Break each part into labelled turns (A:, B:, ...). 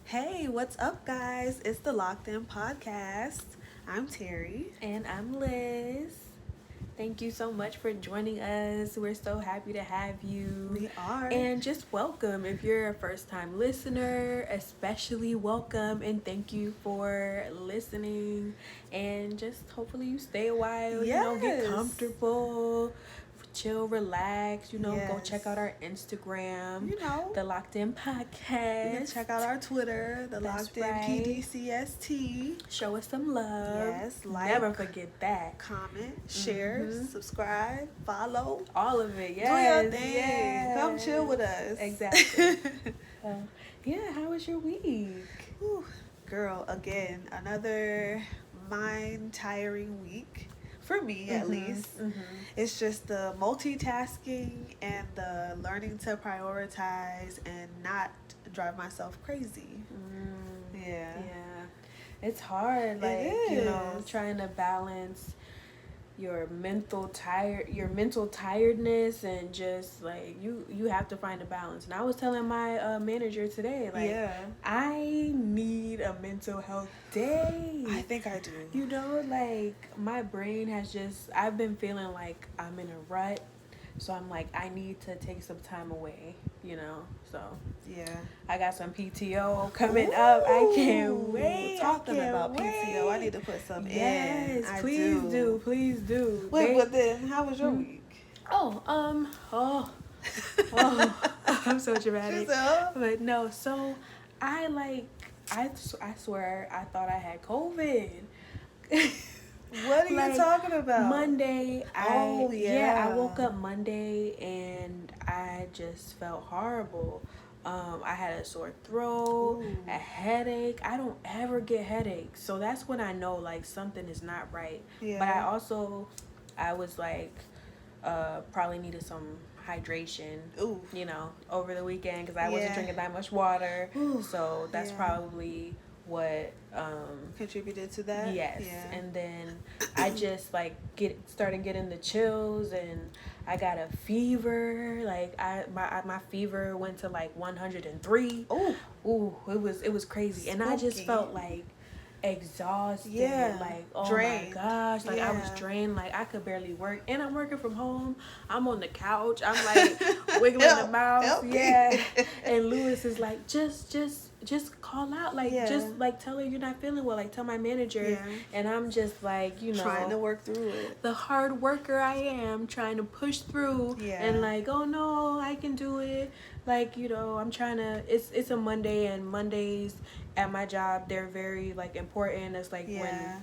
A: Hey, what's up, guys? It's the Loc'd podcast. I'm Terri.
B: And I'm Liz. Thank you so much for joining us. We're so happy to have you.
A: We are.
B: And just welcome. If you're a first time listener, especially welcome and thank you for listening. And just hopefully you stay a while, get comfortable, chill, relax, go check out our Instagram, the Loc'd In Podcast.
A: You can check out our Twitter, the Loc'd In PDCST.
B: Show us some love.
A: Yes, like,
B: never forget that.
A: Comment, share, subscribe, follow.
B: All of it, yes.
A: Do your thing.
B: Yes.
A: Come chill with us.
B: Exactly. How was your week?
A: Whew. Girl, again, another mind-tiring week. For me, at least. It's just the multitasking and the learning to prioritize and not drive myself crazy. Yeah.
B: It's hard, trying to balance your mental tiredness and just like you have to find a balance. And I was telling my manager today, I need a mental health day.
A: I think I do.
B: My brain has I've been feeling like I'm in a rut, so I'm like, I need to take some time away, so
A: yeah,
B: I got some PTO coming up. I can't wait.
A: Talking about PTO, I need to put some in.
B: Yes, please do.
A: Wait, but then how was your week?
B: I'm so dramatic. But no, so I swear I thought I had COVID.
A: What are you talking about?
B: Monday, I woke up Monday and I just felt horrible. I had a sore throat, a headache. I don't ever get headaches, so that's when I know like something is not right.
A: Yeah.
B: But I was like, probably needed some hydration. Over the weekend because I wasn't drinking that much water. So that's probably what
A: contributed to that.
B: Yes. And then I just started getting the chills and I got a fever. My fever went to 103. It was crazy.
A: Spooky.
B: And I just felt exhausted.
A: Drained.
B: My gosh. I was drained. I could barely work. And I'm working from home. I'm on the couch. I'm wiggling the mouse. Yeah. And Lewis is like, just call out, tell her you're not feeling well, tell my manager. And I'm just
A: trying to work through it,
B: the hard worker I am, trying to push through. And oh no, I can do it. I'm trying to, it's a Monday, and Mondays at my job, they're very important. It's when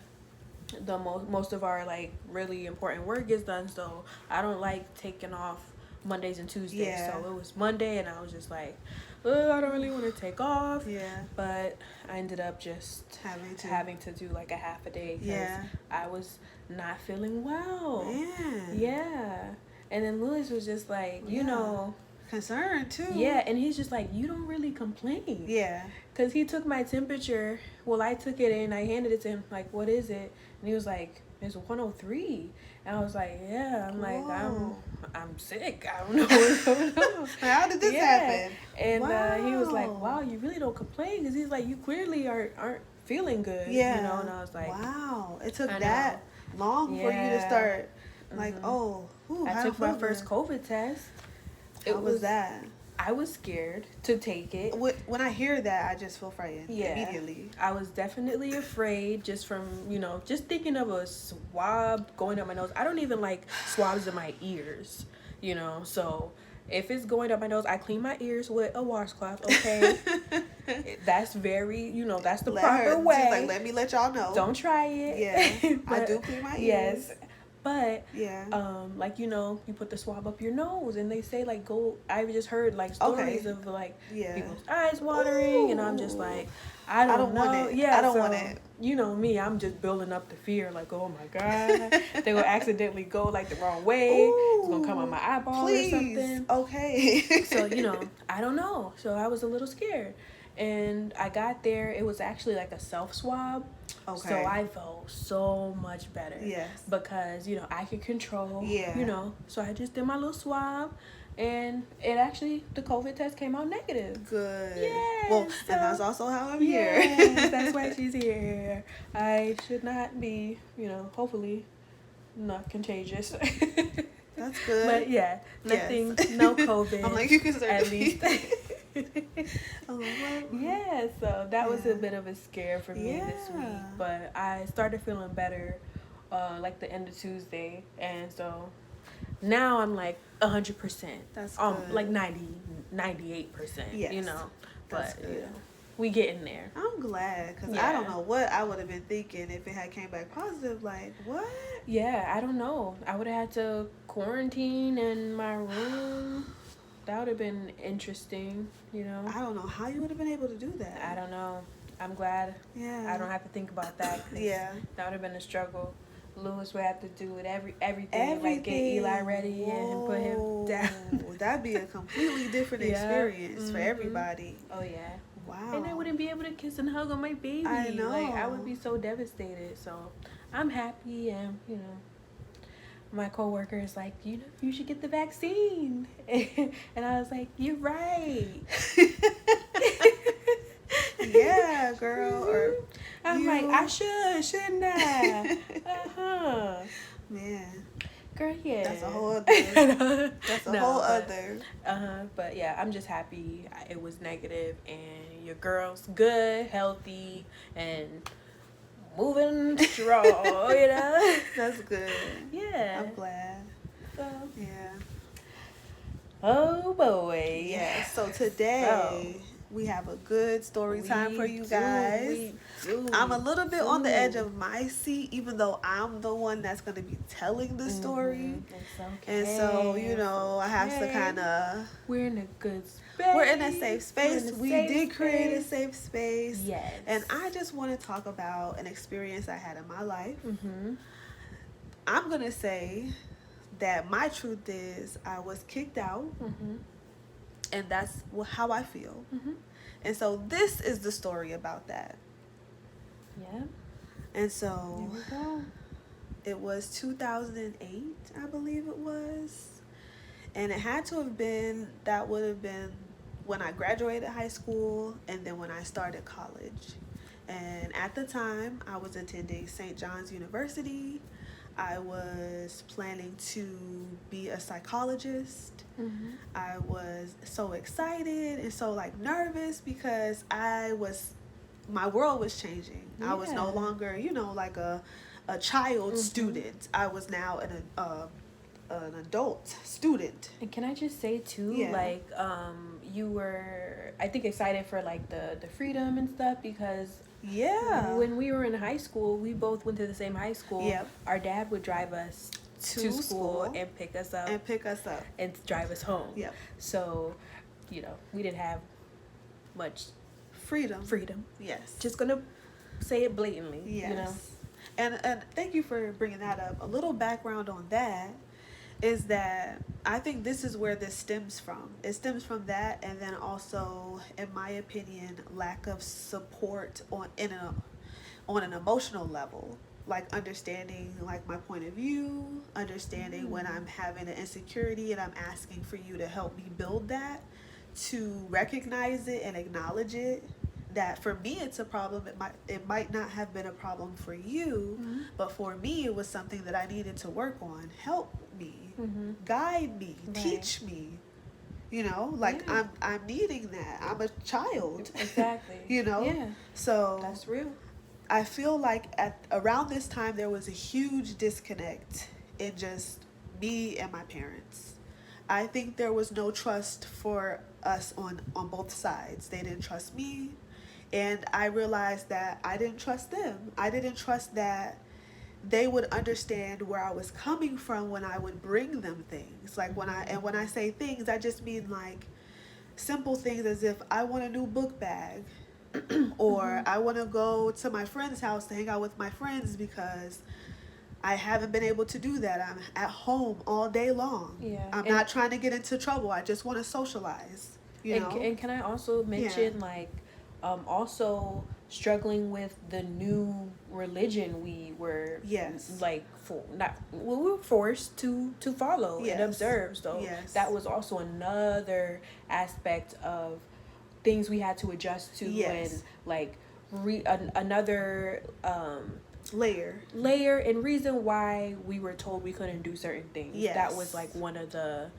B: the most of our really important work is done, so I don't like taking off Mondays and Tuesdays. So it was Monday and I was just I don't really want to take off. But I ended up just having to do a half a day because I was not feeling well. And then Louis was just
A: concerned too.
B: And he's just you don't really complain. Because he took my temperature. Well, I took it and I handed it to him what is it? And he was like, it's 103. And I was like, I'm sick. I don't know what's going on.
A: How did this happen?
B: And he was like, wow, you really don't complain, because he's like, you clearly aren't feeling good. And I was like,
A: wow, it took that long for you to start I
B: took my first COVID test.
A: How was that?
B: I was scared to take it.
A: When I hear that, I just feel frightened immediately.
B: I was definitely afraid just from, just thinking of a swab going up my nose. I don't even like swabs in my ears, so if it's going up my nose, I clean my ears with a washcloth, okay? That's very, that's the proper way.
A: Let me let y'all know.
B: Don't try it.
A: But, I do clean my ears.
B: Yes. But you put the swab up your nose, and they say go. I've just heard stories of people's eyes watering, and I'm just I don't know.
A: Want it. I don't want it.
B: You know me, I'm just building up the fear. Oh my god, they will accidentally go the wrong way. It's gonna come on my eyeball or something.
A: Okay.
B: So I don't know. So I was a little scared. And I got there. It was actually a self swab.
A: Okay.
B: So I felt so much better.
A: Yes.
B: Because, I could control.
A: Yeah.
B: So I just did my little swab. And it actually, the COVID test came out negative.
A: Good.
B: Yes.
A: Well, and that's also how I'm here.
B: Yes, that's why she's here. I should not be, hopefully not contagious.
A: That's good.
B: But yeah, nothing, yes. No COVID.
A: I'm like, you can start
B: at least.
A: I'm like, what?
B: Yeah, so that was a bit of a scare for me this week.
A: Yeah.
B: But I started feeling better like the end of Tuesday. And so now I'm like 100%.
A: That's good.
B: Like 98%,
A: yes.
B: But, we getting there.
A: I'm glad, because I don't know what I would have been thinking if it had came back positive. Like, what?
B: Yeah, I don't know. I would have had to quarantine in my room. That would have been interesting,
A: I don't know how you would have been able to do that.
B: I don't know. I'm glad.
A: Yeah.
B: I don't have to think about that.
A: Yeah.
B: That would have been a struggle. Lewis would have to do it everything. Like get Eli ready and put him down.
A: That'd be a completely different experience for everybody.
B: Oh yeah.
A: Wow.
B: And I wouldn't be able to kiss and hug on my baby.
A: I know.
B: Like I would be so devastated. So I'm happy, and my coworker is like, you should get the vaccine. And I was like, you're right.
A: Yeah, girl. Or
B: I'm like, I shouldn't I?
A: Man.
B: Girl, yeah.
A: That's a whole other.
B: But yeah, I'm just happy it was negative, and your girl's good, healthy, and moving strong,
A: That's good.
B: Yeah.
A: I'm glad.
B: So.
A: Yeah.
B: Oh boy.
A: Yeah. So today we have a good story time for you guys.
B: We do.
A: I'm a little bit on the edge of my seat, even though I'm the one that's going to be telling the story.
B: It's okay.
A: And so, I have to kind of...
B: We're in a good space.
A: We're in a safe space. We did create a safe space.
B: Yes.
A: And I just want to talk about an experience I had in my life.
B: Mm-hmm.
A: I'm going to say that my truth is I was kicked out. Mm-hmm. And that's how I feel.
B: Mm-hmm.
A: And so this is the story about that.
B: Yeah.
A: And so
B: there we go.
A: It was 2008, I believe it was. And it had to have been, that would have been when I graduated high school and then when I started college. And at the time, I was attending St. John's University. I was planning to be a psychologist. Mm-hmm. I was so excited and so nervous because my world was changing. Yeah. I was no longer, like a child student. I was now an adult student.
B: And can I just say too, you were, I think, excited for the freedom and stuff, because when we were in high school, we both went to the same high school. Yep. Our dad would drive us to school and pick us up and drive us home. Yep. So, we didn't have much freedom.
A: Yes.
B: Just gonna say it blatantly.
A: Yes. And thank you for bringing that up. A little background on that is that I think this is where this stems from. It stems from that, and then also, in my opinion, lack of support on an emotional level. Understanding my point of view, understanding when I'm having an insecurity and I'm asking for you to help me build that, to recognize it and acknowledge it. That for me it's a problem. It might not have been a problem for you, but for me it was something that I needed to work on. Help me, guide me, teach me. I'm needing that. I'm a child.
B: Exactly.
A: Yeah. So
B: that's real.
A: I feel like around this time there was a huge disconnect in just me and my parents. I think there was no trust for us on both sides. They didn't trust me, and I realized that I didn't trust them. I didn't trust that they would understand where I was coming from when I would bring them things. When I say things, I just mean simple things, as if I want a new book bag. Or I want to go to my friend's house to hang out with my friends because I haven't been able to do that. I'm at home all day long. Yeah. I'm not trying to get into trouble. I just want to socialize. You know?
B: And can I also mention also struggling with the new religion we were like we were forced to follow and observe. So that was also another aspect of things we had to adjust to, and like another layer and reason why we were told we couldn't do certain things. That was like one of the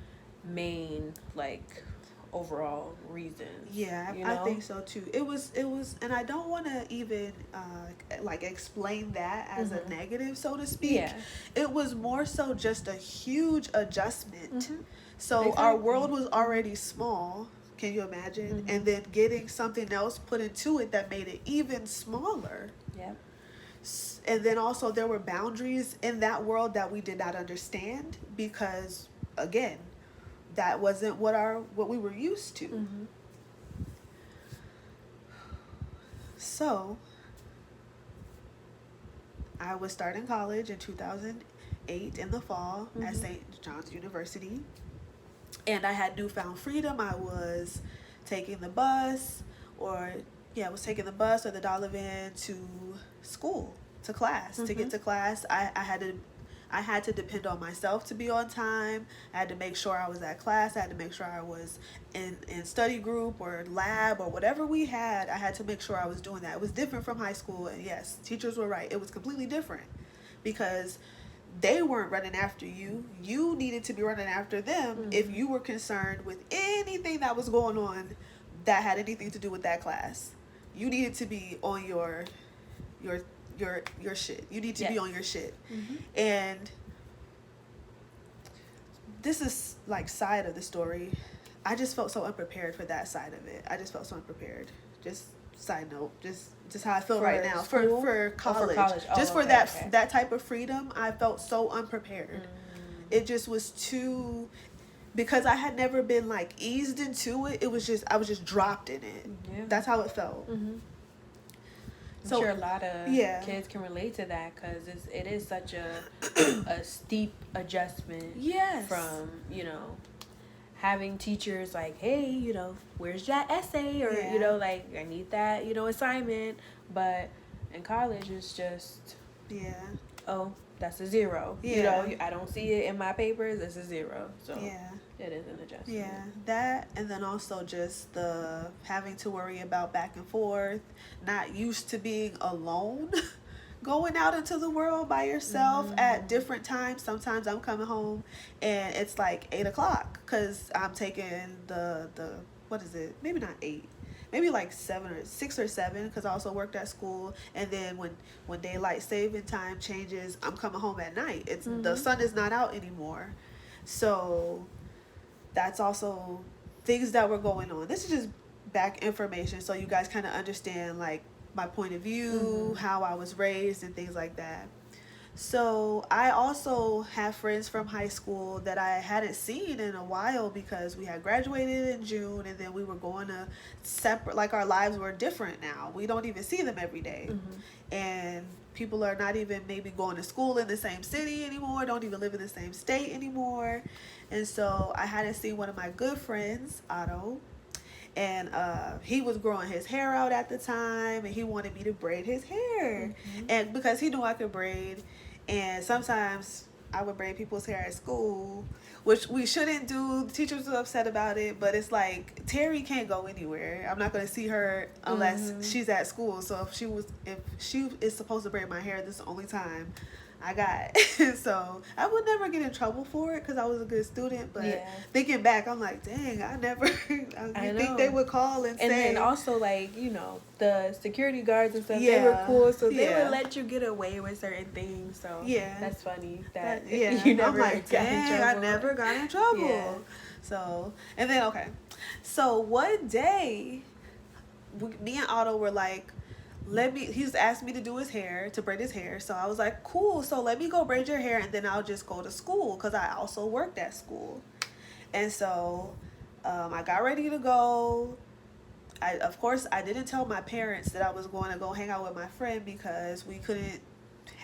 B: main like overall reasons.
A: I think so too. It was and I don't want to even like explain that as a negative, so to speak. It was more so just a huge adjustment. So our world was already small, can you imagine? And then getting something else put into it that made it even smaller. And then also there were boundaries in that world that we did not understand, because again, that wasn't what we were used to. So I was starting college in 2008 in the fall at St. John's University, and I had newfound freedom. I was taking the bus or the dollar van to school, to class. To get to class, I had to depend on myself to be on time. I had to make sure I was at class. I had to make sure I was in study group or lab or whatever we had. I had to make sure I was doing that. It was different from high school. And yes, teachers were right. It was completely different because they weren't running after you. You needed to be running after them if you were concerned with anything that was going on that had anything to do with that class. You needed to be on your shit. You need to be on your shit. And this is like side of the story. I just felt so unprepared for that side of it. I just felt so unprepared. Just side note, just how I feel right now for college. Just for that type of freedom, I felt so unprepared. It just was too, because I had never been like eased into it. It was just, I was just dropped in it. That's how it felt.
B: I'm sure a lot of kids can relate to that, because it is such a steep adjustment from, having teachers like, hey, where's that essay? Or, like, I need that, assignment. But in college, it's just, oh, that's a 0. I don't see it in my papers. It's a 0. So it is an adjustment. That, and then also just the having to worry about back and forth, not used to being alone, going out into the world by yourself at different times. Sometimes I'm coming home and it's like 8:00 because I'm taking the what is it? Maybe not 8. Maybe like 6 or 7, because I also worked at school. And then when daylight saving time changes, I'm coming home at night. It's the sun is not out anymore. So that's also things that were going on. This is just back information so you guys kind of understand like my point of view, how I was raised, and things like that. So I also have friends from high school that I hadn't seen in a while because we had graduated in June, and then we were going to separate, like our lives were different now. We don't even see them every day. And people are not even maybe going to school in the same city anymore, don't even live in the same state anymore. And so I hadn't seen one of my good friends, Otto, and he was growing his hair out at the time, and he wanted me to braid his hair. And because he knew I could braid, and sometimes I would braid people's hair at school, which we shouldn't do. The teachers were upset about it, but it's like Terri can't go anywhere. I'm not going to see her unless she's at school. So if she is supposed to braid my hair, this is the only time I got. So I would never get in trouble for it because I was a good student. But thinking back, I'm like, dang, I never. I think they would call and say. And then also, like, the security guards and stuff, they were cool, so they would let you get away with certain things. So that's funny that you never got in trouble. I never got in trouble. So, and then so one day, me and Otto were like, he just asked me to do his hair, to braid his hair. So I was like, cool, so let me go braid your hair, and then I'll just go to school, because I also worked at school. And so I got ready to go. Of course, I didn't tell my parents that I was going to go hang out with my friend, because we couldn't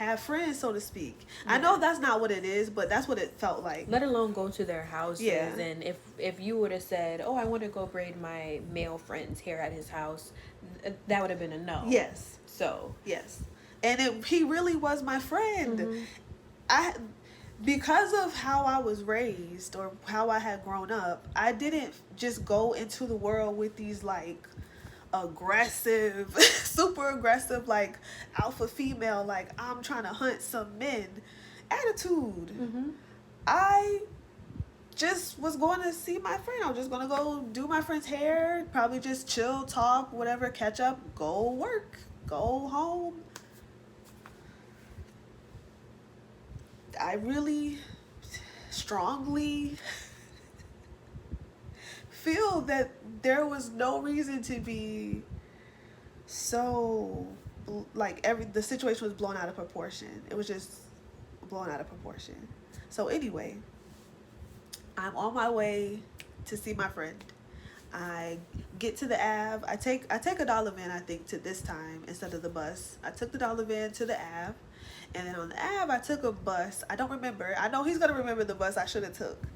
A: have friends, so to speak.
B: Yeah.
A: I know that's not what it is, but that's what it felt like.
B: Let alone go to their houses.
A: Yeah.
B: And if you would have said, oh, I want to go braid my male friend's hair at his house, that would have been a no.
A: Yes.
B: So.
A: Yes. And he really was my friend.
B: Mm-hmm.
A: Because of how I was raised or how I had grown up, I didn't just go into the world with these like aggressive, super aggressive, like alpha female, like I'm trying to hunt some men attitude.
B: Mm-hmm.
A: I just was going to see my friend. I was just going to go do my friend's hair, probably just chill, talk, whatever, catch up, go work, go home. I really strongly feel that there was no reason to be so, like, the situation was blown out of proportion. It was just blown out of proportion. So anyway, I'm on my way to see my friend. I get to the Ave. I take a dollar van, I think, to this time instead of the bus. I took the dollar van to the Ave. And then on the Ave, I took a bus. I don't remember. I know he's going to remember the bus I should have took.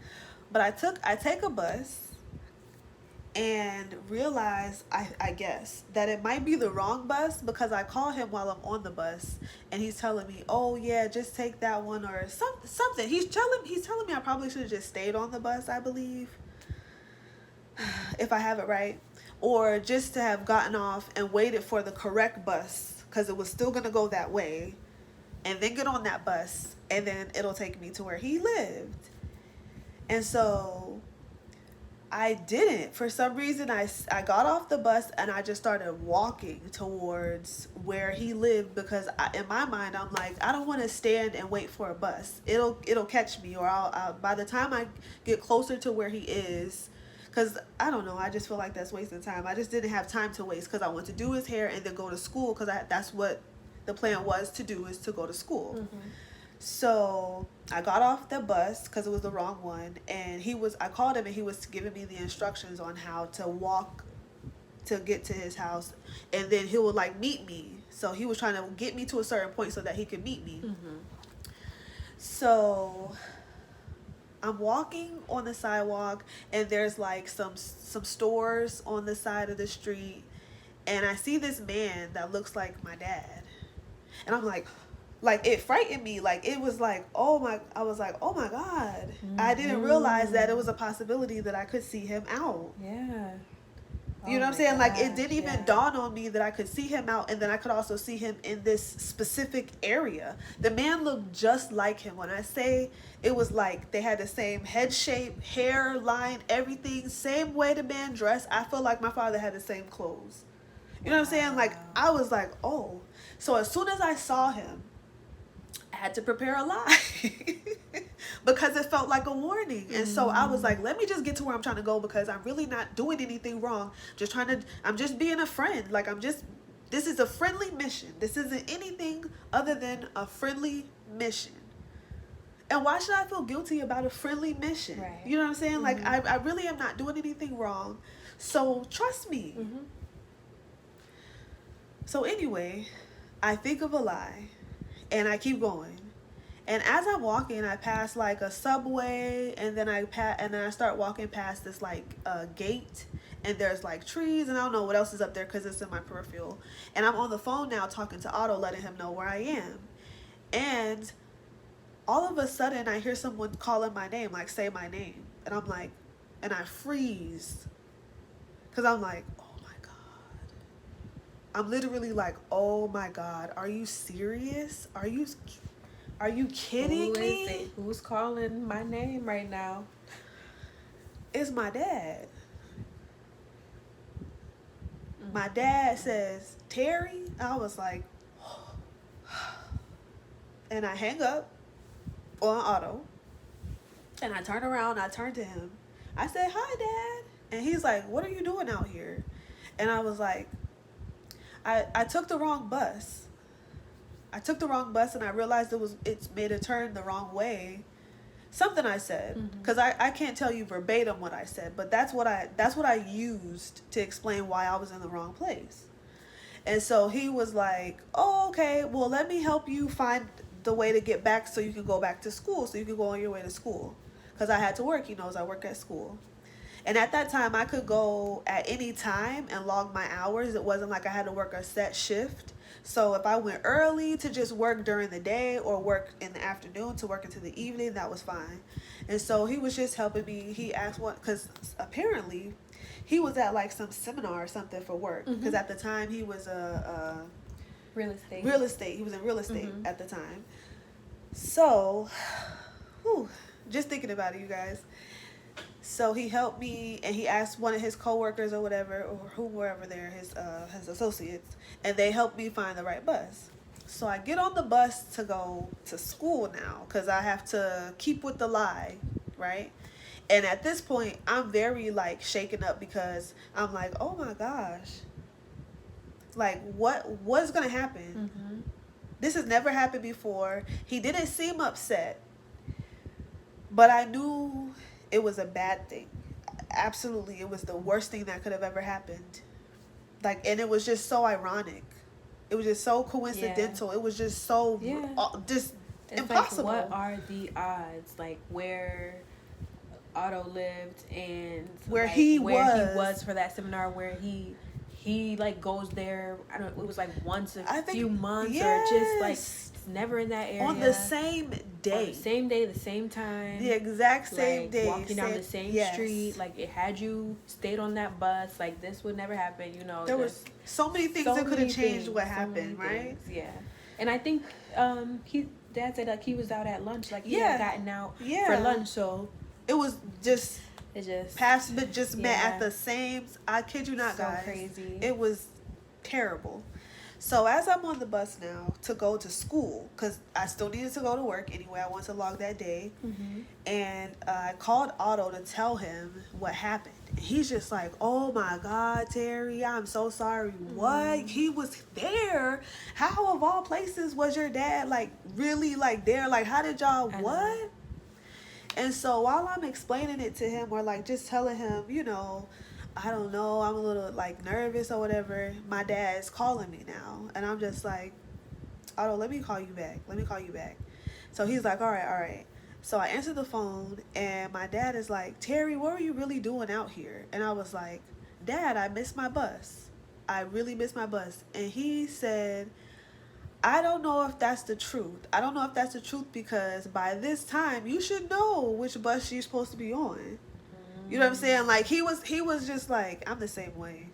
A: But I take a bus and realize, I guess, that it might be the wrong bus because I call him while I'm on the bus. And he's telling me, oh, yeah, just take that one or something. He's telling me I probably should have just stayed on the bus, I believe, if I have it right. Or just to have gotten off and waited for the correct bus because it was still going to go that way. And then get on that bus, and then it'll take me to where he lived. And so I didn't. For some reason, I got off the bus, and I just started walking towards where he lived because in my mind, I'm like, I don't want to stand and wait for a bus. It'll catch me, or I'll by the time I get closer to where he is, because I don't know, I just feel like that's wasting time. I just didn't have time to waste because I want to do his hair and then go to school because that's what the plan was to do, is to go to school. Mm-hmm. So I got off the bus because it was the wrong one. And I called him and he was giving me the instructions on how to walk to get to his house. And then he would like meet me. So he was trying to get me to a certain point so that he could meet me. Mm-hmm. So I'm walking on the sidewalk and there's like some stores on the side of the street. And I see this man that looks like my dad. And I'm like it frightened me. Like, it was like, I was like, oh my God. Mm-hmm. I didn't realize that it was a possibility that I could see him out.
B: Yeah.
A: You know what I'm saying? Gosh, like, it didn't even dawn on me that I could see him out, and then I could also see him in this specific area. The man looked just like him. When I say it was like they had the same head shape, hairline, everything, same way the man dressed, I feel like my father had the same clothes. You know what I'm saying? Like, I was like, oh. So as soon as I saw him, I had to prepare a lie because it felt like a warning. And so I was like, let me just get to where I'm trying to go because I'm really not doing anything wrong. I'm just being a friend. Like, this is a friendly mission. This isn't anything other than a friendly mission. And why should I feel guilty about a friendly mission? Right. You know what I'm saying? Mm-hmm. Like, I really am not doing anything wrong. So trust me. Mm-hmm. So anyway, I think of a lie and I keep going. And as I'm walking, I pass like a subway, and then I start walking past this like gate, and there's like trees, and I don't know what else is up there because it's in my peripheral. And I'm on the phone now talking to Otto, letting him know where I am. And all of a sudden, I hear someone calling my name, like say my name, and I'm like, and I freeze because I'm like, I'm literally like, oh my God, are you serious? Are you kidding me?
B: Who is it? Who's calling my name right now?
A: It's my dad. Mm-hmm. My dad says, Terri? I was like, and I hang up on Otto, and I turn around, I turn to him. I said, hi, Dad. And he's like, what are you doing out here? And I was like, I took the wrong bus. I took the wrong bus and I realized it made a turn the wrong way. Something I said, because I can't tell you verbatim what I said, but that's what I used to explain why I was in the wrong place. And so he was like, oh, okay, well, let me help you find the way to get back so you can go back to school, so you can go on your way to school. Because I had to work, he knows I work at school. And at that time, I could go at any time and log my hours. It wasn't like I had to work a set shift. So if I went early to just work during the day or work in the afternoon to work into the evening, that was fine. And so he was just helping me. He asked what, because apparently he was at like some seminar or something for work. Because at the time he was
B: real estate.
A: Real estate. He was in real estate at the time. So, whew, just thinking about it, you guys. So he helped me, and he asked one of his coworkers or whatever, or whoever there, his associates, and they helped me find the right bus. So I get on the bus to go to school now, because I have to keep with the lie, right? And at this point, I'm very, like, shaken up because I'm like, oh my gosh. Like, what's going to happen? This has never happened before. He didn't seem upset, but I knew it was a bad thing. Absolutely, it was the worst thing that could have ever happened. Like, and it was just so ironic. It was just so coincidental. It was just so just
B: it's
A: impossible.
B: Like, what are the odds? Like, where Otto lived and
A: where
B: like,
A: he
B: where was for that seminar, where he like goes there. I don't. It was like once a few months or just like never in that area.
A: On the same day.
B: On the same day, the same time.
A: The exact same
B: like,
A: day.
B: Walking down the same street. Like, it had you stayed on that bus. Like, this would never happen, you know.
A: There was so many things that could have changed what happened, right?
B: Things, yeah. And I think Dad said, like, he was out at lunch. Like, he had gotten out for lunch, so.
A: It was just.
B: It just.
A: Past but just met at the same. I kid you not, guys.
B: So crazy.
A: It was terrible. So as I'm on the bus now to go to school, because I still needed to go to work anyway, I wanted to log that day, and I called Otto to tell him what happened. He's just like, oh my God, Terri, I'm so sorry. What? He was there? How of all places was your dad, like, really, like, there? Like, how did y'all, what? And so while I'm explaining it to him, or like just telling him, you know, I don't know, I'm a little like nervous or whatever, my dad's calling me now. And I'm just like, Otto, let me call you back. So he's like, all right. So I answered the phone, and my dad is like, Terri, what were you really doing out here? And I was like, Dad, I missed my bus. I really missed my bus. And he said, I don't know if that's the truth. Because by this time you should know which bus you're supposed to be on. You know what I'm saying? Like, he was just like, I'm the same way.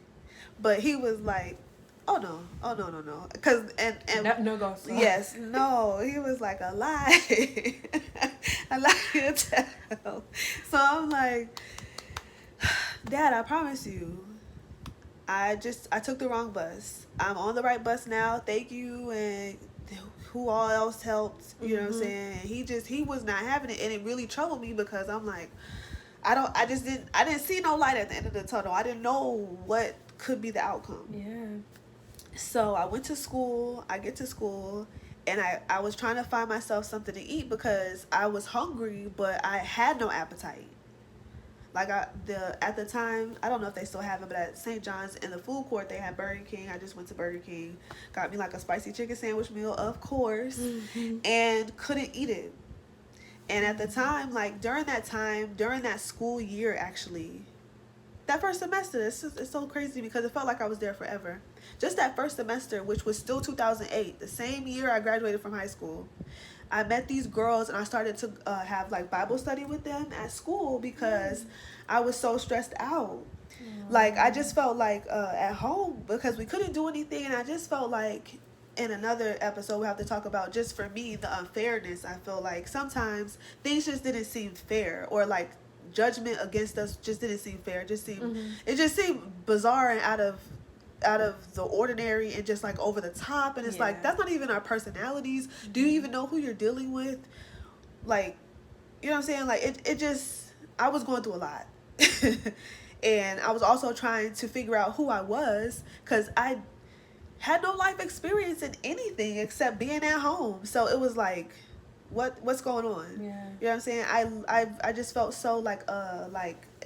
A: But he was like, oh no. Cause and
B: no go.
A: Yes, no. He was like, a lie. A lie to tell. So I'm like, Dad, I promise you, I took the wrong bus. I'm on the right bus now. Thank you. And who all else helped? You know what I'm saying? And he was not having it, and it really troubled me because I'm like, I didn't see no light at the end of the tunnel. I didn't know what could be the outcome.
B: Yeah.
A: So I went to school. I get to school, and I was trying to find myself something to eat because I was hungry, but I had no appetite. Like, at the time, I don't know if they still have it, but at St. John's in the food court, they had Burger King. I just went to Burger King, got me like a spicy chicken sandwich meal, of course, and couldn't eat it. And at the time, like, during that school year, actually, that first semester, it's so crazy because it felt like I was there forever. Just that first semester, which was still 2008, the same year I graduated from high school, I met these girls, and I started to have like Bible study with them at school because I was so stressed out. Like, I just felt like at home because we couldn't do anything, and I just felt like, in another episode we have to talk about, just for me, the unfairness. I feel like sometimes things just didn't seem fair, or like judgment against us just didn't seem fair. It just seemed bizarre and out of the ordinary, and just like over the top, and it's like, that's not even our personalities. Do you even know who you're dealing with? Like, you know what I'm saying? Like, it just, I was going through a lot. And I was also trying to figure out who I was, because I had no life experience in anything except being at home. So it was like, what's going on?
B: Yeah.
A: You know what I'm saying? I just felt so like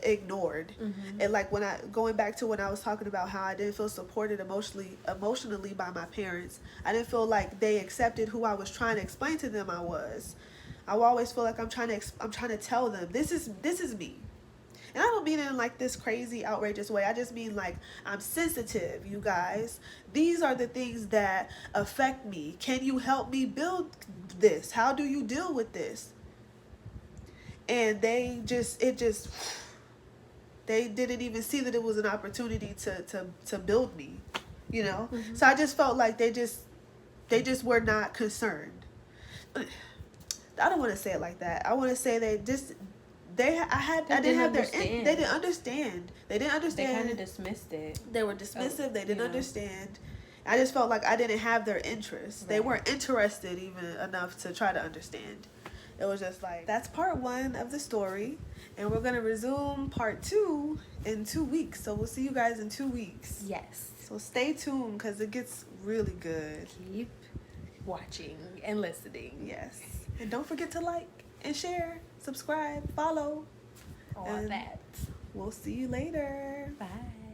A: ignored. And like going back to when I was talking about how I didn't feel supported emotionally by my parents, I didn't feel like they accepted who I was trying to explain to them I was. I always feel like I'm trying to tell them this is me. And I don't mean it in like this crazy, outrageous way. I just mean like I'm sensitive, you guys. These are the things that affect me. Can you help me build this? How do you deal with this? And they didn't even see that it was an opportunity to build me, you know? So I just felt like they just were not concerned. I don't want to say it like that. I want to say they didn't understand. They didn't understand. They
B: kind of dismissed it.
A: They were dismissive. They didn't understand. I just felt like I didn't have their interest. Right. They weren't interested even enough to try to understand. It was just like, that's part 1 of the story, and we're gonna resume part 2 in 2 weeks. So we'll see you guys in 2 weeks.
B: Yes.
A: So stay tuned because it gets really good.
B: Keep watching and listening.
A: Yes. And don't forget to like and share, subscribe, follow.
B: All that.
A: We'll see you later.
B: Bye.